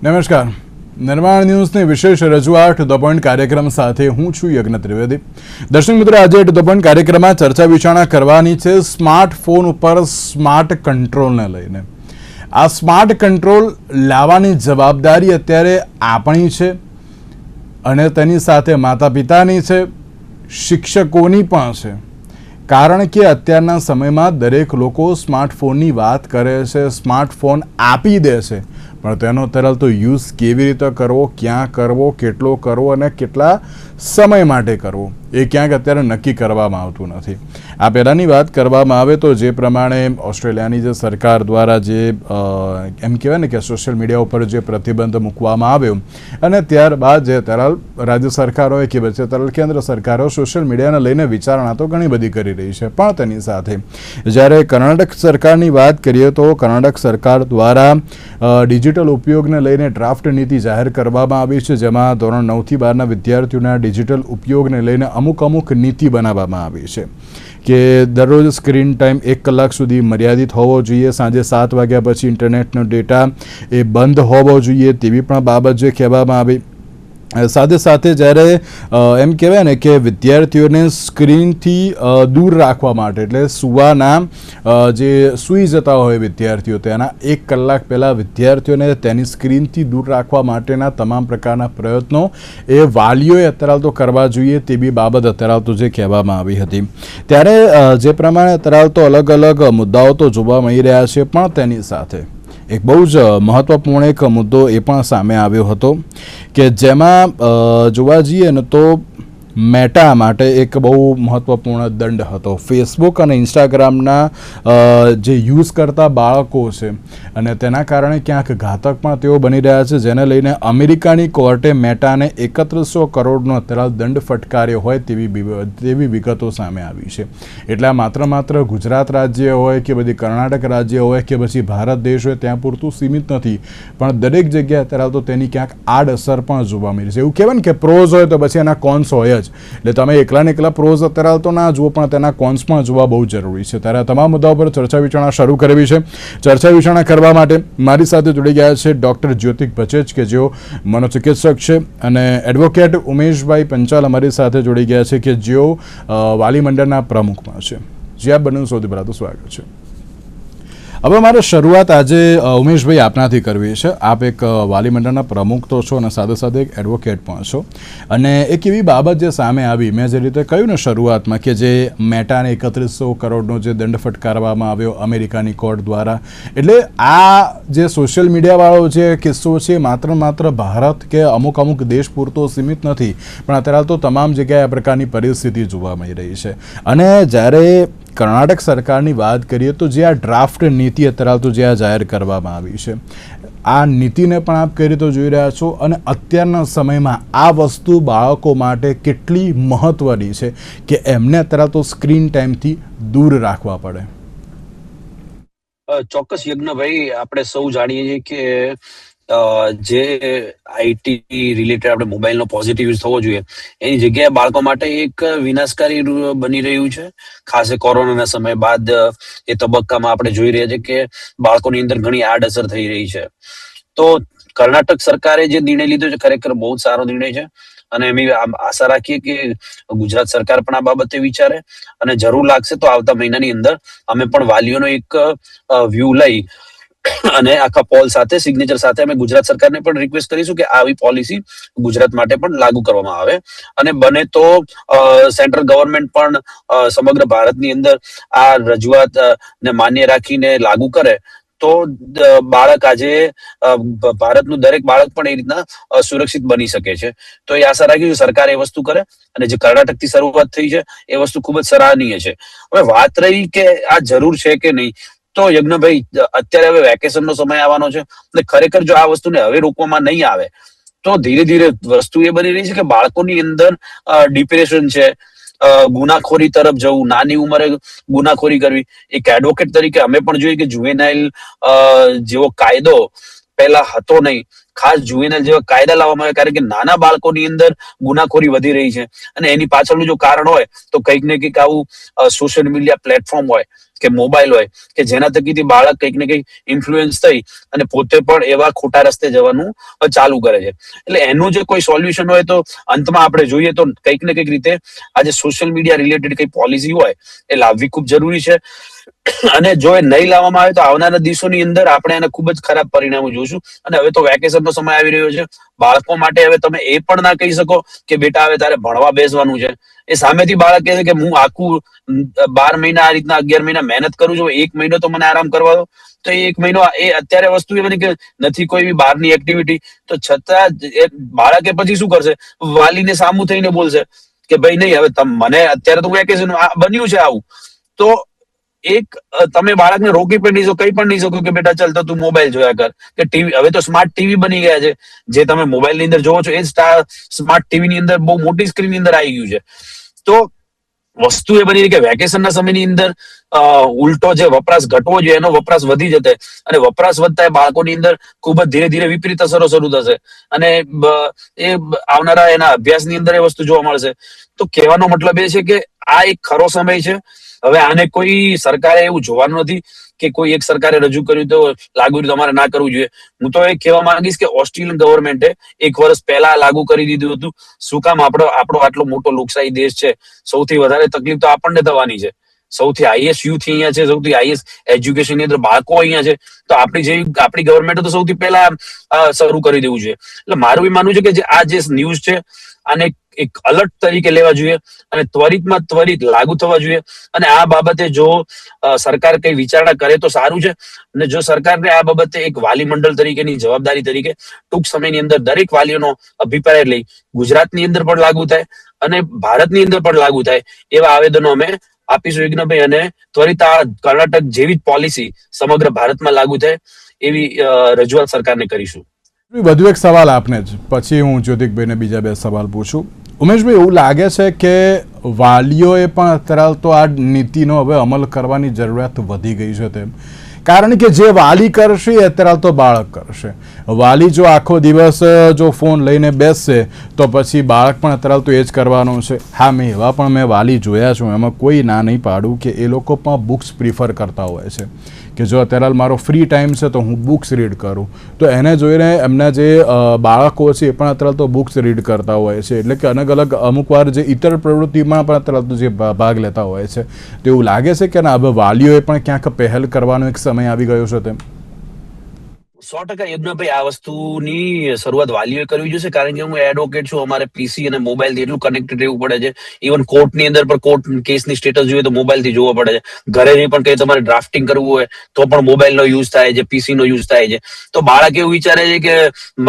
નમસ્કાર. નિર્માણ ન્યૂઝની વિશેષ રજૂઆત ધ પોઈન્ટ કાર્યક્રમ સાથે હું છું યજ્ઞ ત્રિવેદી. દર્શક મિત્રો, આજે ધ પોઈન્ટ કાર્યક્રમમાં ચર્ચા વિચારણા કરવાની છે સ્માર્ટફોન ઉપર સ્માર્ટ કંટ્રોલને લઈને. આ સ્માર્ટ કંટ્રોલ લાવવાની જવાબદારી અત્યારે આપણી છે અને તેની સાથે માતા પિતાની છે, શિક્ષકોની પણ છે. કારણ કે અત્યારના સમયમાં દરેક લોકો સ્માર્ટફોનની વાત કરે છે, સ્માર્ટફોન આપી દે છે, પણ તેનો તરલ તો યુઝ કેવી રીતે કરવો, ક્યાં કરવો, કેટલો કરવો અને કેટલા સમય માટે કરવો એ ક્યાંક અત્યારે નક્કી કરવામાં આવતું નથી. આ પહેલાંની વાત કરવામાં આવે તો જે પ્રમાણે ઓસ્ટ્રેલિયાની જે સરકાર દ્વારા જે એમ કહેવાય ને કે સોશિયલ મીડિયા ઉપર જે પ્રતિબંધ મૂકવામાં આવ્યો અને ત્યારબાદ જે તરલ રાજ્ય સરકાર હોય કે પછી તરલ કેન્દ્ર સરકારો સોશિયલ મીડિયાને લઈને વિચારણા તો ઘણી બધી કરી રહી છે. પણ તેની સાથે જ્યારે કર્ણાટક સરકારની વાત કરીએ તો કર્ણાટક સરકાર દ્વારા ડિજિટલ ઉપયોગને લઈને ડ્રાફ્ટ નીતિ જાહેર કરવામાં આવી છે, જેમાં ધોરણ 9 થી 12ના વિદ્યાર્થીઓના ડિજિટલ ઉપયોગને લઈને અમુક નીતિ બનાવવામાં આવી છે કે દરરોજ સ્ક્રીન ટાઈમ 1 કલાક સુધી મર્યાદિત હોવો જોઈએ, સાંજે 7 વાગ્યા પછી ઇન્ટરનેટનો ડેટા એ બંધ હોવો જોઈએ તેવી પણ બાબત જે કહેવામાં આવી. સાથે સાથે જ્યારે એમ કહેવાય ને કે વિદ્યાર્થીઓને સ્ક્રીનથી દૂર રાખવા માટે એટલે જે સૂઈ જતા હોય વિદ્યાર્થીઓ તેના 1 કલાક પહેલાં વિદ્યાર્થીઓને તેની સ્ક્રીનથી દૂર રાખવા માટેના તમામ પ્રકારના પ્રયત્નો એ વાલીઓએ અત્યારે તો કરવા જોઈએ તેવી બાબત અત્યારે તો જે કહેવામાં આવી હતી. ત્યારે જે પ્રમાણે અત્યારે તો અલગ અલગ મુદ્દાઓ તો જોવા મળી રહ્યા છે, પણ તેની સાથે એક બહુ જ મહત્વપૂર્ણ એક મુદ્દો એ પણ સામે આવ્યો હતો કે જેમાં જોવા જઈએ ને તો મેટા માટે એક બહુ મહત્વપૂર્ણ દંડ હતો. ફેસબુક અને ઇન્સ્ટાગ્રામના જે યુઝ કરતા બાળકો છે અને તેના કારણે ક્યાંક ઘાતક પણ તેઓ બની રહ્યા છે, જેને લઈને અમેરિકાની કોર્ટે મેટાને 3100 કરોડનો અત્યારે દંડ ફટકાર્યો હોય તેવી વિગતો સામે આવી છે. એટલે માત્ર ગુજરાત રાજ્ય હોય કે બધી કર્ણાટક રાજ્ય હોય કે પછી ભારત દેશ હોય ત્યાં પૂરતું સીમિત નથી, પણ દરેક જગ્યાએ અત્યારે તો તેની ક્યાંક આડઅસર પણ જોવા મળી છે. એવું કહેવાય ને કે પ્રોઝ હોય તો પછી એના કોન્સ હોય જ, એટલે તમે એકલા પ્રોઝ અત્યારે તો ના જુઓ પણ તેના કોન્સ પણ જોવા બહુ જરૂરી છે. ત્યારે તમામ મુદ્દાઓ પર ચર્ચા વિચારણા શરૂ કરવી છે. ચર્ચા વિચારણા કરવા માટે મારી સાથે જોડી ગયા છે ડૉક્ટર જ્યોતિક ભચેજ કે જેઓ મનોચિકિત્સક છે અને એડવોકેટ ઉમેશભાઈ પંચાલ અમારી સાથે જોડી ગયા છે કે જેઓ વાલી મંડળના પ્રમુખમાં છે. જે આપ બંનેનું સૌથી પહેલાં તો સ્વાગત છે. હવે મારે શરૂઆત આજે ઉમેશભાઈ આપનાથી કરવી છે. આપ એક વાલી મંડળના પ્રમુખ તો છો અને સાથે સાથે એક એડવોકેટ પણ છો અને એક એવી બાબત જે સામે આવી, મેં જે રીતે કહ્યું ને શરૂઆતમાં કે જે મેટાને 3100 કરોડનો જે દંડ ફટકારવામાં આવ્યો અમેરિકાની કોર્ટ દ્વારા, એટલે આ જે સોશિયલ મીડિયાવાળો જે કિસ્સો છે માત્ર ભારત કે અમુક દેશ પૂરતો સીમિત નથી, પણ અત્યારે તો તમામ જગ્યાએ આ પ્રકારની પરિસ્થિતિ જોવા મળી રહી છે. અને જ્યારે કર્ણાટક સરકારની વાત કરીએ તો જે આ ડ્રાફ્ટ નીતિ અત્યારે તો જે આ જાહેર કરવામાં આવી છે, આ નીતિને પણ આપ કઈ રીતે જોઈ રહ્યા છો અને અત્યારના સમયમાં આ વસ્તુ બાળકો માટે કેટલી મહત્વની છે કે એમને અત્યારે તો સ્ક્રીન ટાઈમથી દૂર રાખવા પડે? ચોક્કસ યજ્ઞભાઈ, આપણે સૌ જાણીએ છીએ કે જે આઈટી રિલેટેડ આપણે મોબાઈલનો પોઝિટિવ યુઝ થવો જોઈએ એની જગ્યાએ બાળકો માટે એક વિનાશકારી બની રહ્યું છે. ખાસ કોરોનાના સમય બાદ એ તબક્કામાં આપણે જોઈ રહ્યા છીએ કે બાળકોની અંદર ઘણી આડઅસર થઈ રહી છે. તો કર્ણાટક સરકારે જે નિર્ણય લીધો છે ખરેખર બહુ જ સારો નિર્ણય છે અને અમે આશા રાખીએ કે ગુજરાત સરકાર પણ આ બાબતે વિચારે અને જરૂર લાગશે તો આવતા મહિનાની અંદર અમે પણ વાલીઓનો એક વ્યૂ લઈ અને આખા પોલ સાથે સિગ્નેચર સાથે અમે ગુજરાત સરકારને પણ રિક્વેસ્ટ કરીશું કે આવી પોલિસી ગુજરાત માટે પણ લાગુ કરવામાં આવે અને બને તો સેન્ટ્રલ ગવર્મેન્ટ પણ સમગ્ર ભારતની અંદર આ રજૂઆત ને માન્ય રાખીને લાગુ કરે તો બાળક આજે ભારતનું દરેક બાળક પણ એ રીતના સુરક્ષિત બની શકે છે. તો એ આશા રાખી સરકાર એ વસ્તુ કરે અને જે કર્ણાટકથી શરૂઆત થઈ છે એ વસ્તુ ખૂબ જ સરાહનીય છે. હવે વાત રહી કે આ જરૂર છે કે નહીં, તો યજ્ઞભાઈ અત્યારે હવે વેકેશનનો સમય આવવાનો છે અને ખરેખર જો આ વસ્તુને હવે રોકવામાં નહીં આવે તો ધીરે ધીરે વસ્તુ એ બની રહી છે કે બાળકોની અંદર ડિપ્રેશન છે, ગુનાખોરી તરફ જવું, નાની ઉંમરે ગુનાખોરી કરવી. એક એડવોકેટ તરીકે અમે પણ જોઈએ કે જુવેનાઇલ જેવો કાયદો પહેલા હતો નહીં, ખાસ જુવેનાઇલ જેવા કાયદા લાવવામાં આવે કારણ કે નાના બાળકોની અંદર ગુનાખોરી વધી રહી છે અને એની પાછળનું જો કારણ હોય તો કંઈક ને કંઈક આવું સોશિયલ મીડિયા પ્લેટફોર્મ હોય કે મોબાઈલ હોય કે જેના થકીથી બાળક કંઈક ને કંઈક ઇન્ફ્લુઅન્સ થઈ અને પોતે પણ એવા ખોટા રસ્તે જવાનું ચાલુ કરે છે. એટલે એનું જે કોઈ સોલ્યુશન હોય તો અંતમાં આપણે જોઈએ તો કંઈક ને કંઈક રીતે આજે સોશિયલ મીડિયા રિલેટેડ કઈ પોલિસી હોય એ લાવવી ખૂબ જરૂરી છે. અને જો એ નહીં લાવવામાં આવે તો આવનારા દિવસોની અંદર આપણે એને ખૂબ જ ખરાબ પરિણામો જોઈશું. અને હવે તો વેકેશનનો સમય આવી રહ્યો છે. બાળકો માટે હવે તમે એ પણ ના કહી શકો કે બેટા હવે તારે ભણવા બેસવાનું છે. એ સામેથી બાળક કહે છે કે હું આખું 12 મહિના આ રીતના 11 મહિના મહેનત કરું છું, 1 મહિનો તો મને આરામ કરવા દો. તો એ 1 મહિનો એ અત્યારે વસ્તુ એ બની કે નથી કોઈ બી બહારની એક્ટિવિટી, તો છતાં બાળકે પછી શું કરશે? વાલીને સામું થઈને બોલશે કે ભાઈ નહીં હવે મને અત્યારે તો વેકેશન બન્યું છે આવું. તો એક તમે બાળકને રોકી પણ નહીં શકો, કઈ પણ નહીં શકો કે બેટા ચાલ તો તું મોબાઈલ જોયા કર કે ટીવી. હવે તો સ્માર્ટ ટીવી બની ગયા છે. જે તમે મોબાઈલ ની અંદર જોવો છો એ સ્માર્ટ ટીવી ની અંદર બહુ મોટી સ્ક્રીન ની અંદર આવી ગયું છે. તો વસ્તુ એ બની કે વેકેશનના સમયની અંદર ઉલટો જે વપરાશ ઘટવો જોઈએ એનો વપરાશ વધી જતો, અને વપરાશ વધતા બાળકોની અંદર ખૂબ જ ધીરે ધીરે વિપરીત અસરો શરૂ થશે અને એ આવનારા એના અભ્યાસની અંદર એ વસ્તુ જોવા મળશે. તો કહેવાનો મતલબ એ છે કે આ એક ખરો સમય છે. હવે આને કોઈ સરકારે એવું જોવાનું નથી કે કોઈ એક સરકારે રજૂ કર્યું તો લાગુ કર્યું તમારે ના કરવું જોઈએ. હું તો એ કહેવા માંગીશ કે ઓસ્ટ્રેલિયન ગવર્મેન્ટે 1 વર્ષ પહેલા લાગુ કરી દીધું હતું. શું કામ? આપણો આટલો મોટો લોકશાહી દેશ છે, સૌથી વધારે તકલીફ તો આપણને થવાની છે. સૌથી હાઈએસ્ટ યુથ અહીંયા છે, સૌથી હાઈએસ્ટ એજ્યુકેશન ની અંદર બાળકો અહીંયા છે. તો આપણી ગવર્મેન્ટ તો સૌથી પહેલા શરૂ કરી દેવું જોઈએ. એટલે મારું એ માનવું છે કે આ જે ન્યૂઝ છે આને એક અલર્ટ તરીકે લેવા જોઈએ અને ત્વરિતમાં ત્વરિત લાગુ થવા જોઈએ. અને આ બાબતે જો સરકાર કઈ વિચારણા કરે તો સારું છે. અને જો સરકારને આ બાબતે એક વાલી મંડળ તરીકેની જવાબદારી તરીકે ટૂંક સમયની અંદર દરેક વાલીઓનો અભિપ્રાય લઈ ગુજરાતની અંદર પણ લાગુ થાય અને ભારતની અંદર પણ લાગુ થાય એવા આવેદનો અમે આપીશું યજ્ઞભાઈ. અને ત્વરિત આ કર્ણાટક જેવી જ પોલિસી સમગ્ર ભારતમાં લાગુ થાય એવી રજૂઆત સરકારને કરીશું. વધુ એક સવાલ આપને જ, પછી હું જ્યોતિકભાઈને બીજા 2 સવાલ પૂછું. ઉમેશભાઈ, એવું લાગે છે કે વાલીઓએ પણ અત્યારે તો આ નીતિનો હવે અમલ કરવાની જરૂરિયાત વધી ગઈ છે તેમ? કારણ કે જે વાલી કરશે એ અત્યારે તો બાળક કરશે. વાલી જો આખો દિવસ જો ફોન લઈને બેસશે તો પછી બાળક પણ અત્યારે તો એ જ કરવાનો છે. હા, મેં વાલી જોયા છું, એમાં કોઈ ના નહીં પાડું કે એ લોકો પણ બુક્સ પ્રિફર કરતા હોય છે કે જો અત્યારે મારો ફ્રી ટાઈમ છે તો હું બુક્સ રીડ કરું. તો એને જોઈને એમના જે બાળકો છે એ પણ અત્યારે તો બુક્સ રીડ કરતા હોય છે. એટલે કે અલગ અમુક વાર જે ઇતર પ્રવૃત્તિમાં પણ અત્યારે તો જે ભાગ લેતા હોય છે. તો એવું લાગે છે કે ના, હવે વાલીઓએ પણ ક્યાંક પહેલ કરવાનો એક સમય આવી ગયો છે તેમ? 100% યજ્ઞભાઈ, આ વસ્તુની શરૂઆત વાલીઓએ કરવી જોઈએ. કારણ કે હું એડવોકેટ છું, અમારે પીસી અને મોબાઈલ થી એટલું કનેક્ટેડ રહેવું પડે છે. ઇવન કોર્ટની અંદર પણ કોર્ટ કેસની સ્ટેટસ જોઈએ તો મોબાઈલ થી જોવો પડે છે. ઘરેથી પણ કઈ તમારે ડ્રાફ્ટિંગ કરવું હોય તો પણ મોબાઈલ નો યુઝ થાય છે, પીસી નો યુઝ થાય છે. તો બાળક એવું વિચારે છે કે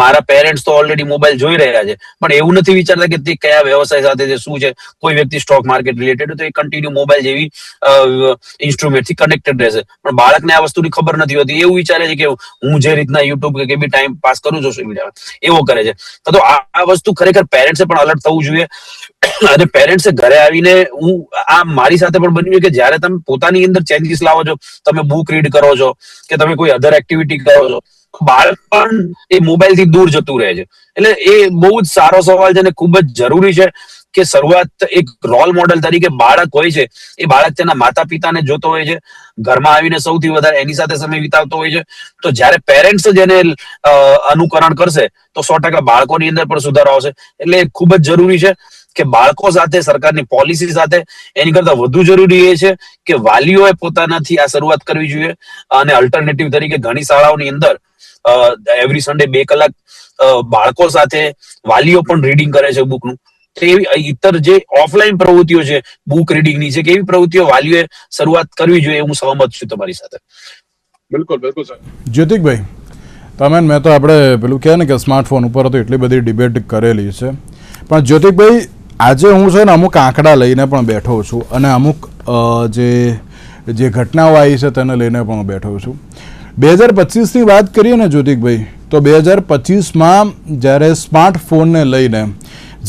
મારા પેરેન્ટ્સ તો ઓલરેડી મોબાઈલ જોઈ રહ્યા છે, પણ એવું નથી વિચારતા કે તે કયા વ્યવસાય સાથે છે, શું છે. કોઈ વ્યક્તિ સ્ટોક માર્કેટ રિલેટેડ તો એ કન્ટિન્યુ મોબાઈલ જેવી ઇન્સ્ટ્રુમેન્ટ થી કનેક્ટેડ રહેશે. પણ બાળકને આ વસ્તુની ખબર નથી હોતી. એવું વિચારે છે કે હું જે રીતના યુટ્યુબ કે બી ટાઈમ પાસ કરું સોશિયલ મીડિયામાં એવો કરે છે. તો આ વસ્તુ ખરેખર પેરેન્ટ્સે પણ અલર્ટ થવું જોઈએ. અને પેરેન્ટ્સે ઘરે આવીને, આ મારી સાથે પણ બન્યું કે જ્યારે તમે પોતાની અંદર ચેન્જીસ લાવો છો, તમે બુક રીડ કરો છો કે તમે કોઈ અધર એક્ટિવિટી કરો છો, બાળક પણ એ મોબાઈલ થી દૂર જતું રહે છે. એટલે એ બહુ જ સારો સવાલ છે અને ખૂબ જ જરૂરી છે કે શરૂઆત એક રોલ મોડેલ તરીકે બાળક હોય છે, એ બાળક તેના માતા પિતાને જોતો હોય છે, ઘરમાં આવીને સૌથી વધારે એની સાથે સમય વિતાવતો હોય છે. તો જ્યારે પેરેન્ટ્સ જ એને અનુકરણ કરશે તો 100% બાળકોની અંદર પણ સુધારો આવશે. એટલે ખૂબ જ જરૂરી છે કે બાળકો સાથે સરકારની પોલિસી સાથે એની કરતા વધુ જરૂરી એ છે કે વાલીઓએ પોતાનાથી આ શરૂઆત કરવી જોઈએ. અને અલ્ટરનેટિવ તરીકે ઘણી શાળાઓની અંદર એવરી સન્ડે 2 કલાક બાળકો સાથે વાલીઓ પણ રીડિંગ કરે છે બુકનું. એવી ઇતર જે ઓફલાઈન પ્રવૃત્તિઓ છે બુક રીડિંગની છે કે એવી પ્રવૃત્તિઓ વાલીઓએ શરૂઆત કરવી જોઈએ. હું સહમત છું તમારી સાથે. બિલકુલ સર. જ્યોતિકભાઈ, મેં તો આપણે પેલું કહે ને કે સ્માર્ટફોન ઉપર તો એટલી બધી ડિબેટ કરેલી છે, પણ જ્યોતિકભાઈ આજે હું છે ને અમુક આંકડા લઈને પણ બેઠો છું અને અમુક જે ઘટનાઓ આવી છે તેને લઈને પણ બેઠો છું. 2025ની વાત કરીએ ને જ્યોતિકભાઈ, તો 2025માં જ્યારે સ્માર્ટફોનને લઈને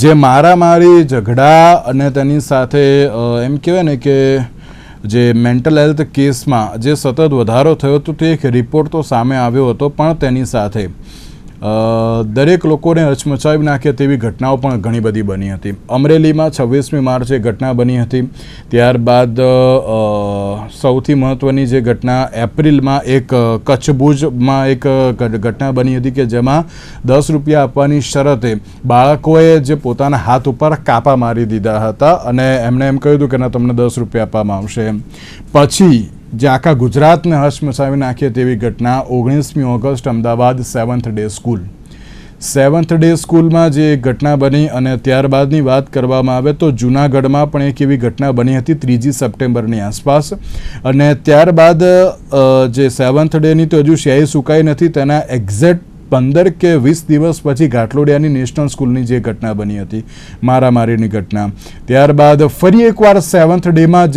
જે મારામારી, ઝઘડા અને તેની સાથે એમ કહેવાય ને કે જે મેન્ટલ હેલ્થ કેસમાં જે સતત વધારો થયો હતો તે એક રિપોર્ટ તો સામે આવ્યો હતો, પણ તેની સાથે દરેક લોકોને હચમચાવી નાખે તેવી ઘટનાઓ પણ ઘણી બધી બની હતી. અમરેલીમાં 26મી માર્ચે ઘટના બની હતી. ત્યારબાદ સૌથી મહત્ત્વની જે ઘટના એપ્રિલમાં એક કચ્છ ભુજમાં એક ઘટના બની હતી કે જેમાં 10 રૂપિયા આપવાની શરતે બાળકોએ જે પોતાના હાથ ઉપર કાપા મારી દીધા હતા અને એમણે એમ કહ્યું હતું કે ના તમને 10 રૂપિયા આપવામાં આવશે એમ. પછી જે આખા ગુજરાતને હચમચાવી નાખીએ તેવી ઘટના 19મી ઓગસ્ટ અમદાવાદ સેવન્થ ડે સ્કૂલમાં જે એક ઘટના બની અને ત્યારબાદની વાત કરવામાં આવે તો જૂનાગઢમાં પણ એક એવી ઘટના બની હતી 3 સપ્ટેમ્બરની આસપાસ. અને ત્યારબાદ જે સેવન્થ ડેની તો હજુ સ્યાહી સુકાઈ નથી, તેના એક્ઝેક્ટ 15 કે 20 દિવસ પછી ઘાટલોડિયાની નેશનલ સ્કૂલની જે ઘટના બની હતી, મારામારીની ઘટના. ત્યારબાદ ફરી એકવાર સેવન્થ ડેમાં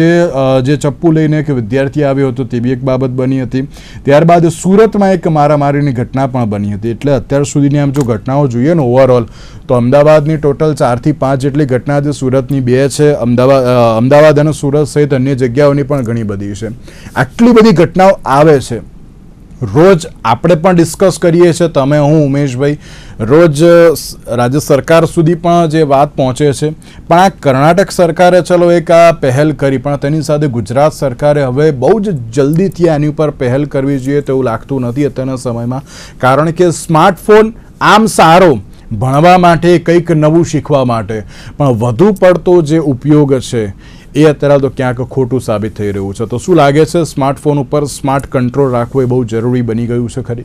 જે ચપ્પુ લઈને એક વિદ્યાર્થી આવ્યો હતો તે બી એક બાબત બની હતી. ત્યારબાદ સુરતમાં એક મારામારીની ઘટના પણ બની હતી. એટલે અત્યાર સુધીની આમ જો ઘટનાઓ જોઈએ ને ઓવરઓલ તો અમદાવાદની ટોટલ 4 થી 5 જેટલી ઘટના છે, સુરતની 2 છે, અમદાવાદ અને સુરત સહિત અન્ય જગ્યાઓની પણ ઘણી બધી છે. આટલી બધી ઘટનાઓ આવે છે, રોજ આપણે પણ ડિસ્કસ કરીએ છીએ, તમે હું ઉમેશભાઈ, રોજ રાજ્ય સરકાર સુધી પણ જે વાત પહોંચે છે. પણ આ કર્ણાટક સરકારે ચલો એક આ પહેલ કરી, પણ તેની સાથે ગુજરાત સરકારે હવે બહુ જ જલ્દીથી આની ઉપર પહેલ કરવી જોઈએ તેવું લાગતું નથી અત્યારના સમયમાં. કારણ કે સ્માર્ટફોન આમ સારો ભણવા માટે, કંઈક નવું શીખવા માટે, પણ વધુ પડતો જે ઉપયોગ છે એ અત્યારે તો ક્યાંક ખોટું સાબિત થઈ રહ્યું છે. તો શું લાગે છે સ્માર્ટફોન ઉપર સ્માર્ટ કંટ્રોલ રાખવો એ બહુ જરૂરી બની ગયું છે ખરી?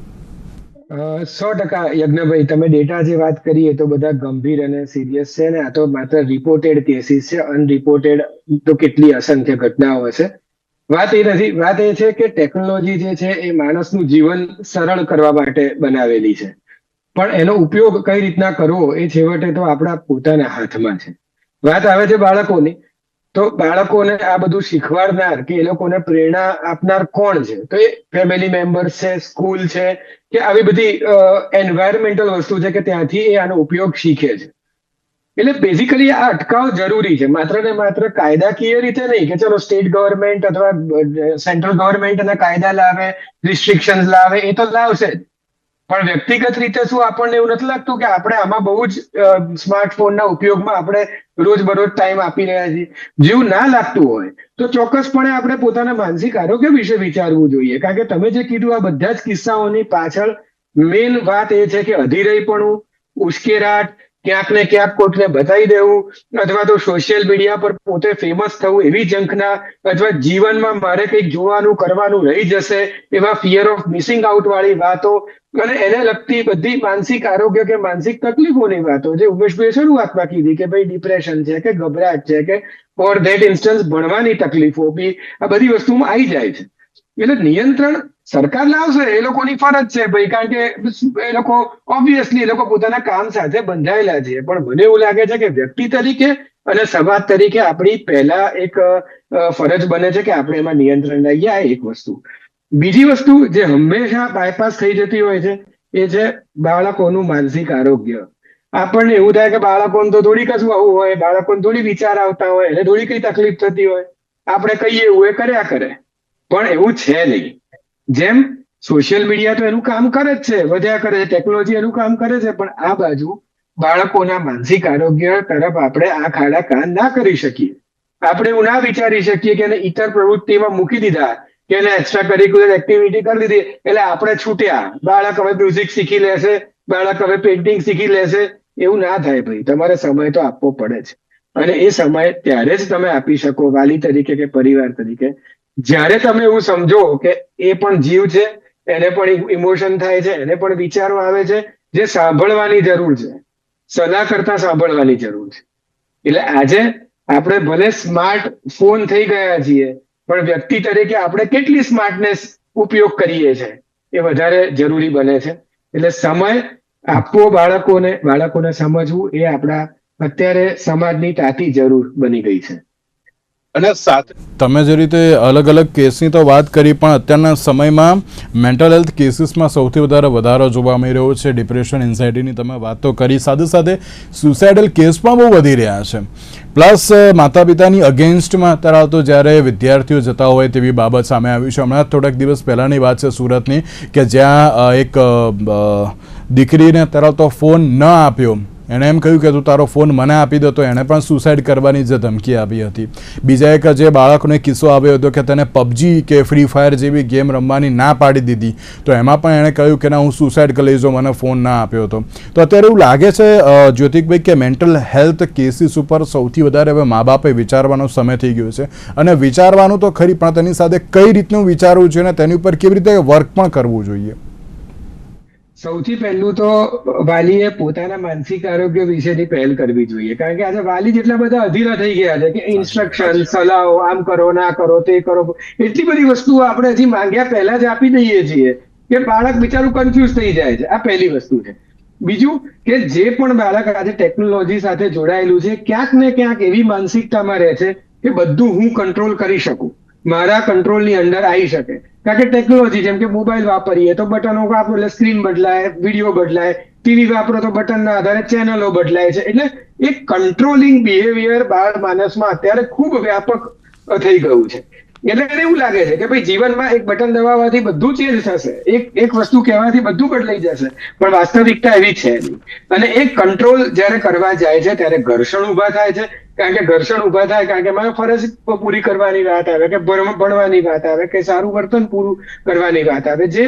100% યજ્ઞભાઈ, તમે ડેટા જે વાત કરીએ તો બધા ગંભીર અને સિરિયસ છે ને આ તો માત્ર રિપોર્ટેડ કેસીસ છે. અનરિપોર્ટેડ તો કેટલી અસંખ્ય ઘટનાઓ છે. વાત એ નથી, વાત એ છે કે ટેકનોલોજી જે છે એ માણસનું જીવન સરળ કરવા માટે બનાવેલી છે, પણ એનો ઉપયોગ કઈ રીતના કરવો એ છેવટે તો આપણા પોતાના હાથમાં છે. વાત આવે છે બાળકોની, તો બાળકોને આ બધું શીખવાડનાર કે એ લોકોને પ્રેરણા આપનાર કોણ છે? તો એ ફેમિલી મેમ્બર્સ છે, સ્કૂલ છે, કે આવી બધી એન્વાયરમેન્ટલ વસ્તુ છે કે ત્યાંથી એ આનો ઉપયોગ શીખે છે. એટલે બેઝિકલી આ અટકાવ જરૂરી છે, માત્ર ને માત્ર કાયદાકીય રીતે નહીં કે ચલો સ્ટેટ ગવર્મેન્ટ અથવા સેન્ટ્રલ ગવર્મેન્ટ એના કાયદા લાવે, રિસ્ટ્રિક્શન્સ લાવે, એ તો લાવશે જ, પણ વ્યક્તિગત રીતે શું આપણને એવું નથી લાગતું કે આપણે આમાં બહુ જ સ્માર્ટફોનના ઉપયોગમાં આપણે રોજબરોજ ટાઈમ આપી રહ્યા છીએ? જેવું ના લાગતું હોય તો ચોક્કસપણે આપણે પોતાના માનસિક આરોગ્ય વિશે વિચારવું જોઈએ. કારણ કે તમે જે કીધું આ બધા જ કિસ્સાઓની પાછળ મેઇન વાત એ છે કે અધીરાઈપણું, ઉશ્કેરાટ, ક્યાંક ને ક્યાંક કોઈકને બતાવી દેવું, અથવા તો સોશિયલ મીડિયા પર પોતે ફેમસ થવું એવી ઝંખના, અથવા જીવનમાં મારે કંઈક જોવાનું કરવાનું રહી જશે એવા ફિયર ઓફ મિસિંગ આઉટ વાળી વાતો, અને એને લગતી બધી માનસિક આરોગ્ય કે માનસિક તકલીફોની વાતો જે ઉમેશભાઈએ શરૂઆતમાં કીધી કે ભાઈ ડિપ્રેશન છે કે ગભરાટ છે કે ફોર ધેટ ઇન્સ્ટન્સ ભણવાની તકલીફો બી આ બધી વસ્તુમાં આવી જાય છે. એટલે નિયંત્રણ સરકાર લાવશે, એ લોકોની ફરજ છે ભાઈ, કારણ કે એ લોકો ઓબ્વિયસલી એ લોકો પોતાના કામ સાથે બંધાયેલા છે. પણ મને એવું લાગે છે કે વ્યક્તિ તરીકે અને સમાજ તરીકે આપણી પહેલા એક ફરજ બને છે કે આપણે એમાં નિયંત્રણ લાવીએ. આ એક વસ્તુ. બીજી વસ્તુ જે હંમેશા બાયપાસ થઈ જતી હોય છે એ છે બાળકોનું માનસિક આરોગ્ય. આપણને એવું થાય કે બાળકોને તો થોડી કશું આવું હોય, બાળકોને થોડી વિચાર આવતા હોય, એને થોડી કઈ તકલીફ થતી હોય, આપણે કહીએ એવું એ કર્યા કરે, પણ એવું છે નહીં. જેમ સોશિયલ મીડિયા તો એનું કામ કરે જ છે, વધ્યા કરે છે, ટેકનોલોજી એનું કામ કરે છે, પણ આ બાજુ બાળકોના માનસિક આરોગ્ય તરફ આપણે આ ખાડા કાન ના કરી શકીએ. આપણે એવું ના વિચારી શકીએ કે એને ઇતર પ્રવૃત્તિમાં મૂકી દીધા કે એને એક્સ્ટ્રા કરિક્યુલર એક્ટિવિટી કરી દીધી એટલે આપણે છૂટ્યા, બાળક હવે મ્યુઝિક શીખી લેશે, બાળક હવે પેઇન્ટિંગ શીખી લેશે. એવું ના થાય ભાઈ, તમારે સમય તો આપવો પડે છે, અને એ સમય ત્યારે જ તમે આપી શકો વાલી તરીકે કે પરિવાર તરીકે જ્યારે તમે એવું સમજો કે એ પણ જીવ છે, એને પણ ઇમોશન થાય છે, એને પણ વિચારો આવે છે, જે સાંભળવાની જરૂર છે, સલાહ કરતા સાંભળવાની જરૂર છે. એટલે આજે આપણે ભલે સ્માર્ટ ફોન થઈ ગયા છીએ, પણ વ્યક્તિ તરીકે આપણે કેટલી સ્માર્ટનેસ ઉપયોગ કરીએ છીએ એ વધારે જરૂરી બને છે. એટલે સમય આપવો બાળકોને સમજવું એ આપણા અત્યારે સમાજની તાતી જરૂર બની ગઈ છે. અને સાથે તમે જે રીતે અલગ અલગ કેસની તો વાત કરી, પણ અત્યારના સમયમાં મેન્ટલ હેલ્થ કેસીસમાં સૌથી વધારો જોવા મળી રહ્યો છે. ડિપ્રેશન, એન્ઝાયટીની તમે વાત તો કરી, સાથે સાથે સુસાઇડલ કેસ પણ બહુ વધી રહ્યા છે. પ્લસ માતા પિતાની અગેન્સ્ટમાં અત્યારે તો જ્યારે વિદ્યાર્થીઓ જતા હોય તેવી બાબત સામે આવી છે. હમણાં થોડાક દિવસ પહેલાંની વાત છે સુરતની, કે જ્યાં એક દીકરીને તરત તો ફોન ન આપ્યો, એણે એમ કહ્યું કે તું તારો ફોન મને આપી દો, તો એણે પણ સુસાઇડ કરવાની જે ધમકી આપી હતી. બીજા એક જે બાળકનો કિસ્સો આવ્યો હતો કે તેને પબજી કે ફ્રી ફાયર જેવી ગેમ રમવાની ના પાડી દીધી, તો એમાં પણ એણે કહ્યું કે ના હું સુસાઇડ કરી લઈશ જો મને ફોન ના આપ્યો હતો. તો અત્યારે એવું લાગે છે જ્યોતિકભાઈ કે મેન્ટલ હેલ્થ કેસીસ ઉપર સૌથી વધારે હવે મા બાપે વિચારવાનો સમય થઈ ગયો છે, અને વિચારવાનું તો ખરી પણ તેની સાથે કઈ રીતનું વિચારવું જોઈએ અને તેની ઉપર કેવી રીતે વર્ક પણ કરવું જોઈએ. સૌથી પહેલું તો વાલીએ પોતાના માનસિક આરોગ્ય વિશેની પહેલ કરવી જોઈએ, કારણ કે આજે વાલી જેટલા બધા અધીરા થઈ ગયા છે કે ઇન્સ્ટ્રક્શન, સલાહો, આમ કરો, ના કરો, તે કરો, એટલી બધી વસ્તુઓ આપણે હજી માંગ્યા પહેલા જ આપી દઈએ છીએ કે બાળક બિચારું કન્ફ્યુઝ થઈ જાય છે. આ પહેલી વસ્તુ છે. બીજું કે જે પણ બાળક આજે ટેકનોલોજી સાથે જોડાયેલું છે, ક્યાંક ને ક્યાંક એવી માનસિકતામાં રહે છે કે બધું હું કંટ્રોલ કરી શકું, મારા કંટ્રોલની અંદર આવી શકે. કારણ કે ટેકનોલોજી જેમ કે મોબાઈલ વાપરીએ તો બટનો વાપરો એટલે સ્ક્રીન બદલાય, વિડીયો બદલાય, ટીવી વાપરો તો બટનના આધારે ચેનલો બદલાય છે. એટલે એક કંટ્રોલિંગ બિહેવિયર બાળ માનસમાં અત્યારે ખૂબ વ્યાપક થઈ ગયું છે. એટલે એને એવું લાગે છે કે ભાઈ જીવનમાં એક બટન દબાવવાથી બધું ચેન્જ થશે, એક વસ્તુ કહેવાથી બધું બદલાઈ જશે, પણ વાસ્તવિકતા એવી છે નહીં. અને એક કંટ્રોલ જ્યારે કરવા જાય છે ત્યારે ઘર્ષણ ઉભા થાય છે. કારણ કે ઘર્ષણ ઉભા થાય કારણ કે મારે ફરજ પૂરી કરવાની વાત આવે, કે ભણવાની વાત આવે, કે સારું વર્તન પૂરું કરવાની વાત આવે, જે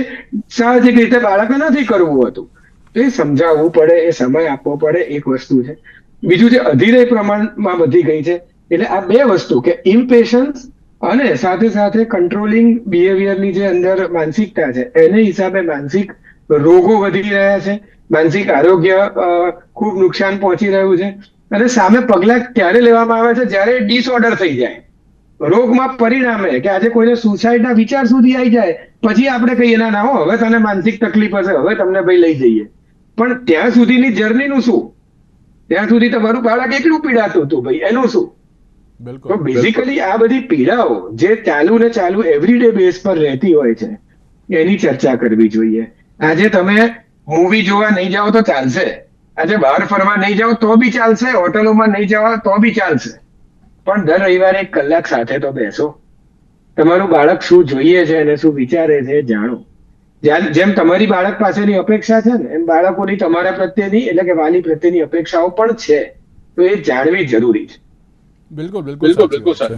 સાહજિક રીતે બાળકે નથી કરવું હતું. તો એ સમજાવવું પડે, એ સમય આપવો પડે, એક વસ્તુ છે. બીજું જે અધીરય પ્રમાણમાં વધી ગઈ છે, એટલે આ બે વસ્તુ કે ઇમ્પેશન્સ અને સાથે સાથે કંટ્રોલિંગ બિહેવિયરની જે અંદર માનસિકતા છે એને હિસાબે માનસિક રોગો વધી રહ્યા છે, માનસિક આરોગ્ય ખૂબ નુકસાન પહોંચી રહ્યું છે. અને સામે પગલાં ત્યારે લેવામાં આવે છે જ્યારે ડિસઓર્ડર થઈ જાય, રોગમાં પરિણામે કે આજે કોઈને સુસાઇડના વિચાર સુધી આવી જાય, પછી આપણે કહીએ ના ના હો હવે તને માનસિક તકલીફ હશે, હવે તમને ભાઈ લઈ જઈએ. પણ ત્યાં સુધીની જર્નીનું શું? ત્યાં સુધી તમારું બાળક એકલું પીડાતું હતું ભાઈ, એનું શું? તો બેઝિકલી આ બધી પીડાઓ જે ચાલુ ને ચાલુ એવરીડે બેઝ પર રહેતી હોય છે એની ચર્ચા કરવી જોઈએ. આજે તમે મૂવી જોવા નહીં જાઓ તો ચાલશે, આજે બહાર ફરવા નહીં જાઓ તો બી ચાલશે, હોટલોમાં નહીં જાઓ તો બી ચાલશે, પણ દર રવિવારે 1 કલાક સાથે તો બેસો. તમારું બાળક શું જોઈએ છે અને શું વિચારે છે જાણો. જેમ તમારી બાળક પાસેની અપેક્ષા છે ને એમ બાળકોની તમારા પ્રત્યેની એટલે કે વાલી પ્રત્યેની અપેક્ષાઓ પણ છે, તો એ જાણવી જરૂરી છે. બિલકુલ સર.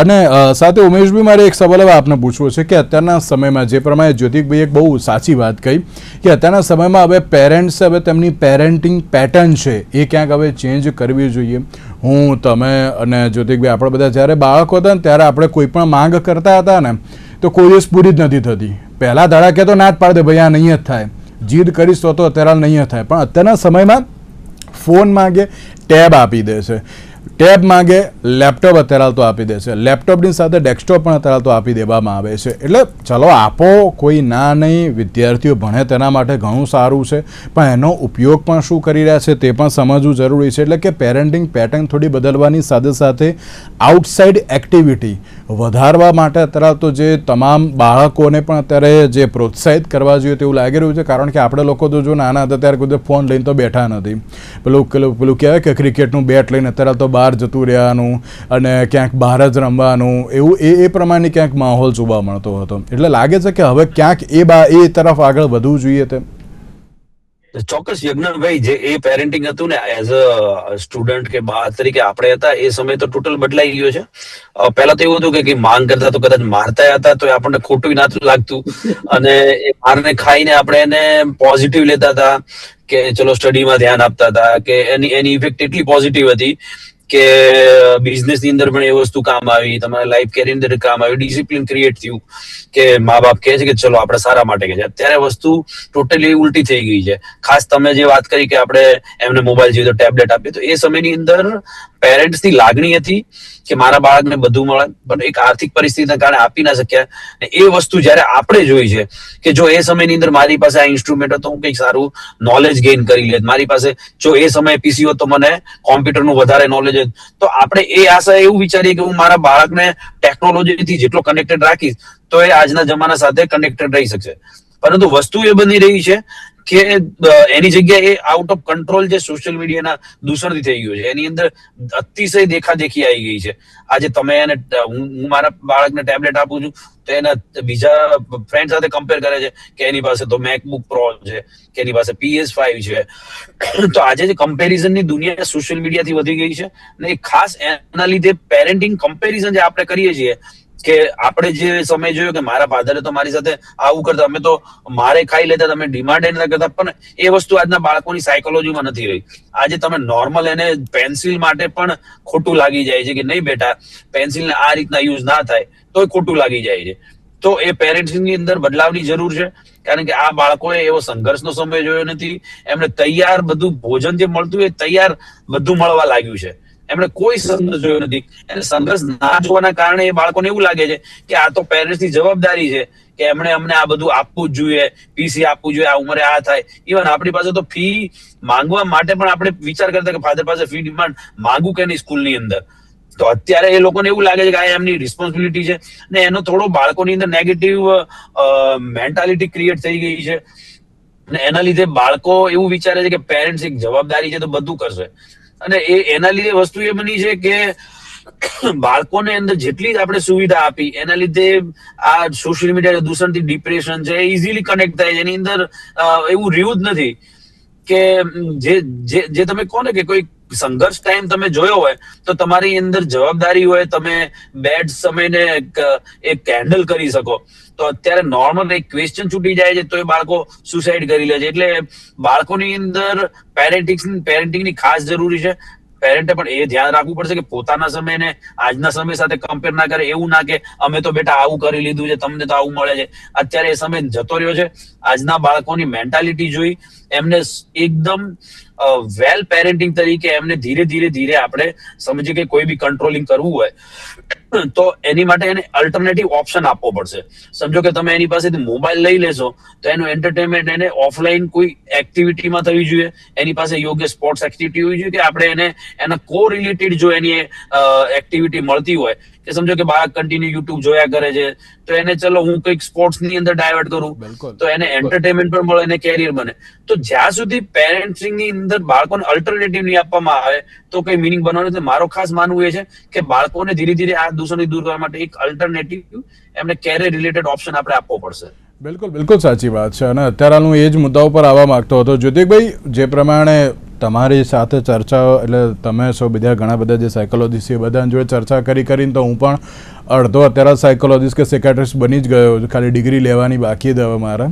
અને સાથે ઉમેશભાઈ મારે એક સવાલ હવે આપને પૂછવો છે કે અત્યારના સમયમાં જે પ્રમાણે જ્યોતિકભાઈ એક બહુ સાચી વાત કહી કે અત્યારના સમયમાં હવે પેરેન્ટ્સ હવે તેમની પેરેન્ટિંગ પેટર્ન છે એ ક્યાંક હવે ચેન્જ કરવી જોઈએ. હું, તમે અને જ્યોતિકભાઈ આપણે બધા જ્યારે બાળકો હતા ને ત્યારે આપણે કોઈ પણ માંગ કરતા હતા ને તો કોઈ દિવસ પૂરી જ નથી થતી. પહેલાં દાડા કહેતો ના જ પાડે ભાઈ આ નહીં જ થાય, જીદ કરીશ તો અત્યારે નહીં જ થાય. પણ અત્યારના સમયમાં ફોન માંગે ટેબ આપી દે છે, ટેબ માંગે લેપટોપ અત્યારે તો આપી દે છે, લેપટોપની સાથે ડેસ્કટોપ પણ અત્યારે તો આપી દેવામાં આવે છે. એટલે ચલો આપો, કોઈ ના નહીં, વિદ્યાર્થીઓ ભણે તેના માટે ઘણું સારું છે, પણ એનો ઉપયોગ પણ શું કરી રહ્યા છે તે પણ સમજવું જરૂરી છે. એટલે કે પેરેન્ટિંગ પેટર્ન થોડી બદલવાની સાથે સાથે આઉટસાઇડ એક્ટિવિટી વધારવા માટે અત્યારે તો જે તમામ બાળકોને પણ અત્યારે જે પ્રોત્સાહિત કરવા જોઈએ તેવું લાગી રહ્યું છે. કારણ કે આપણે લોકો તો જો નાના હતા ત્યારે કોઈ ફોન લઈને તો બેઠા નથી. પેલું કહેવાય કે ક્રિકેટનું બેટ લઈને અત્યારે તો બહાર જતું રહેવાનું અને ક્યાંક બહાર જ રમવાનું, એવું એ પ્રમાણે ક્યાંક માહોલ જોવા મળતો હતો. એટલે લાગે છે કે હવે ક્યાંક એ તરફ આગળ વધવું જોઈએ તેમ. ચોક્કસ યજ્ઞભાઈ, જે એ પેરેન્ટિંગ હતું ને એઝ અ સ્ટુડન્ટ કે બા તરીકે આપણે હતા એ સમય તો ટોટલ બદલાઈ ગયો છે. પહેલા તો એવું હતું કે માંગ કરતા તો કદાચ મારતા હતા તો આપણને ખોટું ના લાગતું, અને એ મારને ખાઈને આપણે એને પોઝિટિવ લેતા હતા કે ચલો સ્ટડીમાં ધ્યાન આપતા હતા, કે એની ઇફેક્ટ એટલી પોઝિટિવ હતી કે બિઝનેસ ની અંદર પણ એ વસ્તુ કામ આવી, તમારા લાઈફ કેરિયર અંદર કામ આવી, ડિસિપ્લિન ક્રિએટ થયું કે મા બાપ કહે છે કે ચલો આપણે સારા માટે કહે છે. અત્યારે વસ્તુ ટોટલી ઉલટી થઈ ગઈ છે. ખાસ તમે જે વાત કરી કે આપણે એમને મોબાઈલ જોઈએ તો ટેબ્લેટ આપીએ, તો એ સમયની અંદર પેરેન્ટ્સ ની લાગણી હતી કે મારા બાળકને બધું મળે, પણ એક આર્થિક પરિસ્થિતિના કારણે આપી ના શક્યા. એ વસ્તુ જયારે આપણે જોઈ છે કે જો એ સમયની અંદર મારી પાસે આ ઇન્સ્ટ્રુમેન્ટ હતો, હું કંઈક સારું નોલેજ ગેઇન કરી લેત, મારી પાસે જો એ સમયે પીસી હોત તો મને કોમ્પ્યુટરનું વધારે નોલેજ હતું, તો આપણે એ આશા એવું વિચારીએ કે હું મારા બાળકને ટેકનોલોજીથી જેટલો કનેક્ટેડ રાખીશ તો એ આજના જમાના સાથે કનેક્ટેડ રહી શકશે. પરંતુ વસ્તુ એ બની રહી છે કે એની જગ્યાએ આઉટ ઓફ કંટ્રોલ જે સોશિયલ મીડિયાના દૂષણથી થઈ ગયું છે, એની અંદર અતિશય દેખાદેખી આવી ગઈ છે. આજે તમે એને હું મારા બાળકને ટેબ્લેટ આપું છું તો એના બીજા ફ્રેન્ડ સાથે કમ્પેર કરે છે કે એની પાસે તો મેકબુક પ્રો છે, કે એની પાસે PS5 છે. તો આજે જે કમ્પેરિઝનની દુનિયા સોશિયલ મીડિયાથી વધી ગઈ છે ને, ખાસ એના લીધે પેરેન્ટિંગ કમ્પેરિઝન જે આપણે કરીએ છીએ કે આપણે જે સમય જોયો કે મારા ફાધરે તો મારી સાથે આવું કરતા, અમે તો મારે ખાઈ લેતા, તમે ડિમાન્ડ ના કરતા, પણ એ વસ્તુ આજના બાળકોની સાયકોલોજીમાં નથી રહી. આજે તમે નોર્મલ એને પેન્સિલ માટે પણ ખોટું લાગી જાય છે કે નહીં બેટા પેન્સિલને આ રીતના યુઝ ના થાય તો ખોટું લાગી જાય છે. તો એ પેરેન્ટ્સની અંદર બદલાવની જરૂર છે, કારણ કે આ બાળકોએ એવો સંઘર્ષનો સમય જોયો નથી. એમને તૈયાર બધું ભોજન જે મળતું એ તૈયાર બધું મળવા લાગ્યું છે. એમણે કોઈ સંઘર્ષ જોયો નથી. અને સંઘર્ષ ના જોવાના કારણે એ બાળકોને એવું લાગે છે કે આ તો પેરેન્ટ્સની જવાબદારી છે કે એમણે અમને આ બધું આપવું જ જોઈએ, PC આપવું જોઈએ, આ ઉંમરે આ થાય. ઇવન આપણી પાસે તો ફી માંગવા માટે પણ આપણે વિચાર કરતા કે ફાધર પાસે ફી ડિમાન્ડ માંગવું કે નહીં સ્કૂલની અંદર. તો અત્યારે એ લોકોને એવું લાગે છે કે આ એમની રિસ્પોન્સિબિલિટી છે, ને એનો થોડો બાળકોની અંદર નેગેટિવ મેન્ટાલિટી ક્રિએટ થઈ ગઈ છે. અને એના લીધે બાળકો એવું વિચારે છે કે પેરેન્ટ્સ એક જવાબદારી છે તો બધું કરશે. અને એના લીધે વસ્તુ એ બની છે કે બાળકોને અંદર જેટલી જ આપણે સુવિધા આપી એના લીધે આ સોશિયલ મીડિયા દૂષણથી ડિપ્રેશન છે ઇઝીલી કનેક્ટ થાય છે. એની અંદર એવું રહ્યું જ નથી કે જે તમે કહો ને કે કોઈ સંઘર્ષ ટાઈમ તમે જોયો હોય તો તમારી અંદર જવાબદારી હોય, તમે બેડ સમયને એક હેન્ડલ કરી શકો. તો અત્યારે નોર્મલ એક ક્વેશ્ચન છૂટી જાય છે તો એ બાળકો સુસાઇડ કરી લે છે. એટલે બાળકોની અંદર પેરેન્ટિંગની ખાસ જરૂરી છે. પેરેન્ટે પણ એ ધ્યાન રાખવું પડશે કે પોતાના સમયને આજના સમય સાથે કમ્પેર ના કરે. એવું ના કે અમે તો બેટા આવું કરી લીધું છે, તમને તો આવું મળે છે. અત્યારે એ સમય જતો રહ્યો છે. આજના બાળકોની મેન્ટાલિટી જોઈ એમને એકદમ વેલ પેરેન્ટિંગ તરીકે એમને ધીરે ધીરે આપણે સમજીએ કે કોઈ બી કંટ્રોલિંગ કરવું હોય તો એની માટે એને અલ્ટરનેટિવ ઓપ્શન આપવો પડશે. સમજો કે તમે એની પાસેથી મોબાઈલ લઈ લેશો તો એનું એન્ટરટેનમેન્ટ એને ઓફલાઈન કોઈ એક્ટિવિટીમાં થવી જોઈએ. એની પાસે યોગ્ય સ્પોર્ટ્સ એક્ટિવિટી હોવી જોઈએ કે આપણે એને એના કો રિલેટેડ જો એની એક્ટિવિટી મળતી હોય કે સમજો કે બાળક કન્ટિન્યુ યુટ્યુબ જોયા કરે છે તો એને ચલો હું કંઈક સ્પોર્ટ્સ ની અંદર ડાયવર્ટ કરું તો એને એન્ટરટેનમેન્ટ પણ મળે, એને કેરિયર બને. તો જ્યાં સુધી પેરેન્ટિંગ ની અંદર બાળકોને અલ્ટરનેટિવ નહીં આપવામાં આવે તો કઈ મિનિંગ બનવાનું નથી. મારો ખાસ માનવું એ છે કે બાળકોને ધીરે ધીરે આ દૂષણથી દૂર કરવા માટે એક અલ્ટરનેટિવ એમને કેરિયર રિલેટેડ ઓપ્શન આપણે આપવો પડશે. બિલકુલ સાચી વાત છે. અને અત્યારે હું એ જ મુદ્દા ઉપર આવવા માંગતો હતો. જ્યોતિકભાઈ, જે પ્રમાણે તમારી સાથે ચર્ચાઓ એટલે તમે સૌ બીજા ઘણા બધા જે સાયકોલોજીસ્ટ એ બધાની જોડે ચર્ચા કરીને તો હું પણ અડધો અત્યારે સાયકોલોજીસ્ટ કે સાયકાટ્રિસ્ટ બની જ ગયો, ખાલી ડિગ્રી લેવાની બાકી જ હવે મારે.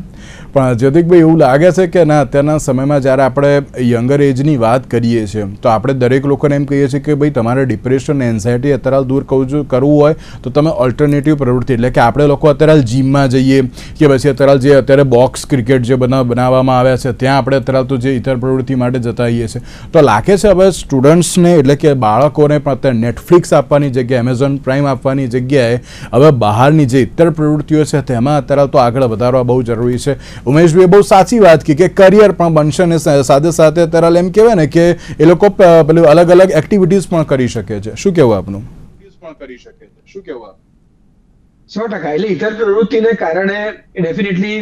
પણ જ્યોતિકભાઈ, એવું લાગે છે કે ના અત્યારના સમયમાં જ્યારે આપણે યંગર એજની વાત કરીએ છીએ તો આપણે દરેક લોકોને એમ કહીએ છીએ કે ભાઈ તમારે ડિપ્રેશન એન્ઝાયટી અત્યારે દૂર કરવું હોય તો તમે ઓલ્ટરનેટિવ પ્રવૃત્તિ એટલે કે આપણે લોકો અત્યારે જીમમાં જઈએ કે પછી અત્યારે બોક્સ ક્રિકેટ જે બનાવવામાં આવ્યા છે ત્યાં આપણે અત્યારે તો જે ઇતર પ્રવૃત્તિ માટે જતા હોઈએ છીએ. તો લાગે છે હવે સ્ટુડન્ટ્સને એટલે કે બાળકોને પણ અત્યારે નેટફ્લિક્સ આપવાની જગ્યાએ એમેઝોન પ્રાઇમ આપવાની જગ્યાએ હવે બહારની જે ઇતર પ્રવૃત્તિઓ છે તેમાં અત્યારે તો આગળ વધારવા બહુ જરૂરી છે. ઉમેશભાઈએ બહુ સાચી વાત કી કે કરિયર પણ બનશે ને સાથે સાથે અત્યારે એમ કહેવાય ને કે એ લોકો પેલું અલગ અલગ એક્ટિવિટીઝ પણ કરી શકે છે. શું કહેવું આપનું? 100%. એટલે ઇતર પ્રવૃત્તિને કારણે ડેફિનેટલી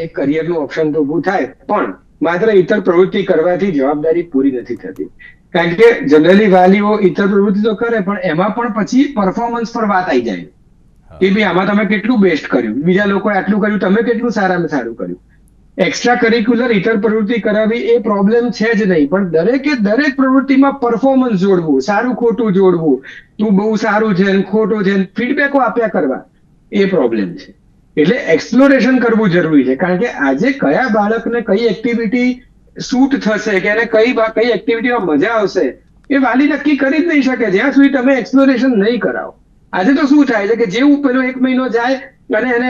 એક કરિયરનું ઓપ્શન તો ઊભું થાય, પણ માત્ર ઇતર પ્રવૃત્તિ કરવાથી જવાબદારી પૂરી નથી થતી. કારણ કે જનરલી વાલીઓ ઇતર પ્રવૃત્તિ તો કરે પણ એમાં પણ પછી પરફોર્મન્સ પર વાત આવી જાય કે ભાઈ આમાં તમે કેટલું બેસ્ટ કર્યું, બીજા લોકોએ આટલું કર્યું, તમે કેટલું સારામાં સારું કર્યું. એક્સ્ટ્રા કરિક્યુલર ઇતર પ્રવૃત્તિ કરાવી એ પ્રોબ્લેમ છે જ નહીં, પણ દરેક પ્રવૃત્તિમાં પરફોર્મન્સ જોડવું, સારું ખોટું જોડવું, તું બહુ સારું છે ખોટું છે ફીડબેકો આપ્યા કરવા એ પ્રોબ્લેમ છે. એટલે એક્સપ્લોરેશન કરવું જરૂરી છે. કારણ કે આજે કયા બાળકને કઈ એક્ટિવિટી સૂટ થશે કે એને કઈ એક્ટિવિટીમાં મજા આવશે એ વાલી નક્કી કરી જ નહીં શકે જ્યાં સુધી તમે એક્સપ્લોરેશન નહીં કરાવો. આજે તો શું થાય છે કે જેવું પેલો 1 મહિનો જાય અને એને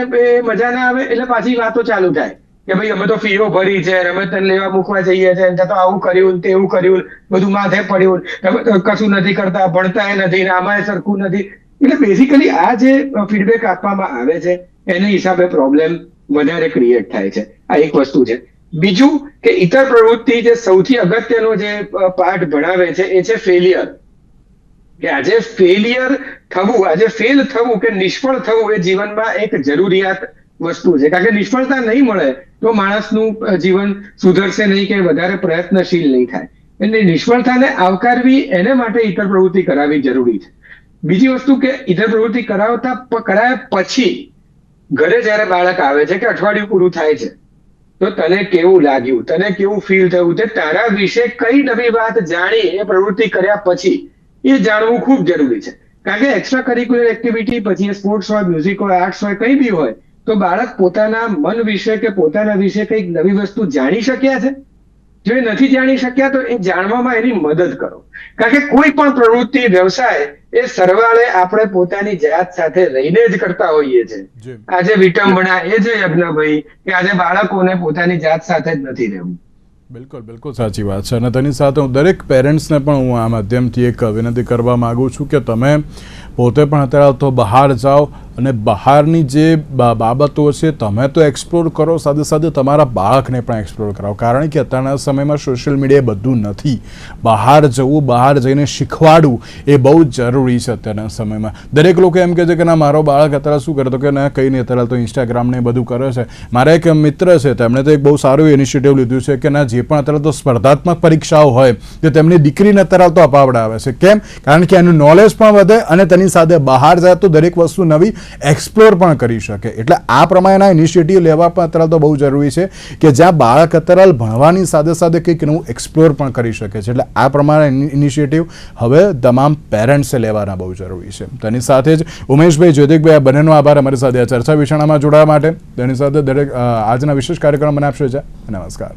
મજા ના આવે એટલે પાછી વાતો ચાલુ થાય કે ભાઈ અમે તો ફીઓ ભરી છે, અમે તને લેવા મૂકવા જઈએ છીએ, તો આવું કર્યું તેવું કર્યું, બધું માથે પડ્યું, કશું નથી કરતા, ભણતા નથી, આમાં સરખું નથી. એટલે બેઝિકલી આ જે ફીડબેક આપવામાં આવે છે એને હિસાબે પ્રોબ્લેમ વધારે ક્રિએટ થાય છે. આ એક વસ્તુ છે. બીજું કે ઇતર પ્રવૃત્તિ જે સૌથી અગત્યનો જે પાર્ટ ભણાવે છે એ છે ફેલિયર. કે આજે ફેલ થવું કે નિષ્ફળ થવું એ જીવનમાં એક જરૂરિયાત વસ્તુ છે, કારણ કે નિષ્ફળતા નહીં મળે તો માણસનું જીવન સુધરશે નહીં કે વધારે પ્રયત્નશીલ નહીં થાય. એટલે નિષ્ફળતાને આવકારવી, એને માટે ઇતર પ્રવૃત્તિ કરાવવી જરૂરી છે. બીજી વસ્તુ કે ઇતર પ્રવૃત્તિ કરાયા પછી ઘરે જયારે બાળક આવે છે કે અઠવાડિયું પૂરું થાય છે તો તને કેવું લાગ્યું, તને કેવું ફીલ થયું, તે તારા વિશે કઈ નવી વાત જાણી એ પ્રવૃત્તિ કર્યા પછી એ જાણવું ખૂબ જરૂરી છે. કારણ કે એક્સ્ટ્રા કરિક્યુલર એક્ટિવિટી, પછી એ સ્પોર્ટ્સ હોય, મ્યુઝિક હોય, આર્ટ્સ હોય, કંઈ બી હોય, તો બાળક પોતાના મન વિશે કે પોતાના વિશે કંઈક નવી વસ્તુ જાણી શક્યા છે. જો એ નથી જાણી શક્યા તો એ જાણવામાં એની મદદ કરો. કારણ કે કોઈ પણ પ્રવૃત્તિ, વ્યવસાય એ સરવાળે આપણે પોતાની જાત સાથે રહીને જ કરતા હોઈએ છીએ. આજે વિટંબણા એ છે યજ્ઞભાઈ કે આજે બાળકોને પોતાની જાત સાથે જ નથી રહેવું. બિલકુલ સાચી વાત છે. અને તેની સાથે હું દરેક પેરેન્ટ્સને પણ હું આ માધ્યમથી એક વિનંતી કરવા માગું છું કે તમે પોતે પણ અત્યારે તો બહાર જાઓ અને બહારની જે બાબતો છે તમે તો એક્સપ્લોર કરો, સાથે સાથે તમારા બાળકને પણ એક્સપ્લોર કરાવો. કારણ કે અત્યારના સમયમાં સોશિયલ મીડિયા બધું નથી. બહાર જવું, બહાર જઈને શીખવાડવું એ બહુ જ જરૂરી છે અત્યારના સમયમાં. દરેક લોકો એમ કહે છે કે ના મારો બાળક અત્યારે શું કરે, તો કે ના કંઈ નહીં, અત્યારે તો ઇન્સ્ટાગ્રામ ને બધું કરે છે. મારા એક મિત્ર છે, તેમણે તો એક બહુ સારું ઇનિશિયેટિવ લીધું છે કે ના જે પણ અત્યારે તો સ્પર્ધાત્મક પરીક્ષાઓ હોય તે તેમની દીકરીને અત્યારે તો અપાવડાવે છે. કેમ? કારણ કે એનું નોલેજ પણ વધે અને તેની સાથે બહાર જાય તો દરેક વસ્તુ નવી એક્સપ્લોર પણ કરી શકે. એટલે આ પ્રમાણેના ઇનિશિયેટિવ લેવા પણ અત્યારે તો બહુ જરૂરી છે કે જ્યાં બાળક અત્યારે ભણવાની સાથે સાથે કંઈક નવું એક્સપ્લોર પણ કરી શકે છે. એટલે આ પ્રમાણે ઇનિશિયેટિવ હવે તમામ પેરેન્ટ્સે લેવાના બહુ જરૂરી છે. તેની સાથે જ ઉમેશભાઈ, જ્યોતિકભાઈ, આ બંનેનો આભાર અમારી સાથે આ ચર્ચા વિચારણામાં જોડાવા માટે. તેની સાથે દરેક આજના વિશેષ કાર્યક્રમ મને આપશો. નમસ્કાર.